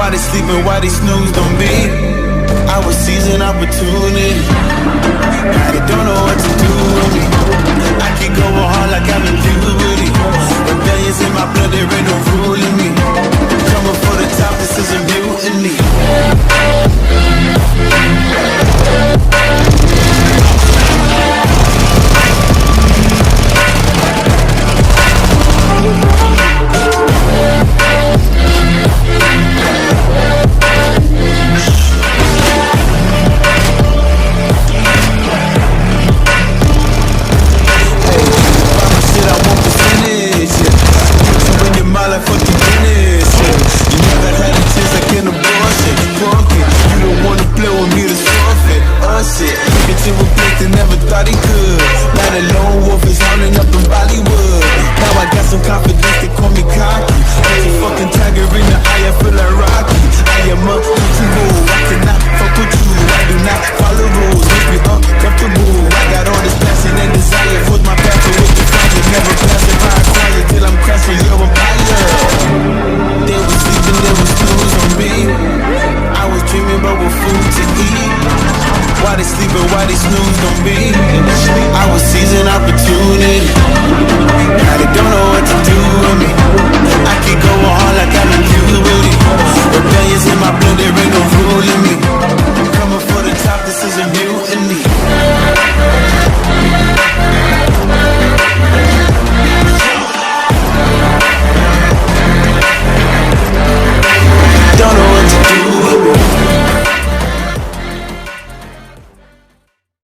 Why they sleeping, why they snoozed on me? I was seizing opportunity. They don't know what to do with me. I keep going hard like I'm in puberty. Rebellions in my blood, there ain't no ruling me. Coming for the top, this is a mutiny. Why they sleeping, why they snoozed on me? I was seizing opportunity.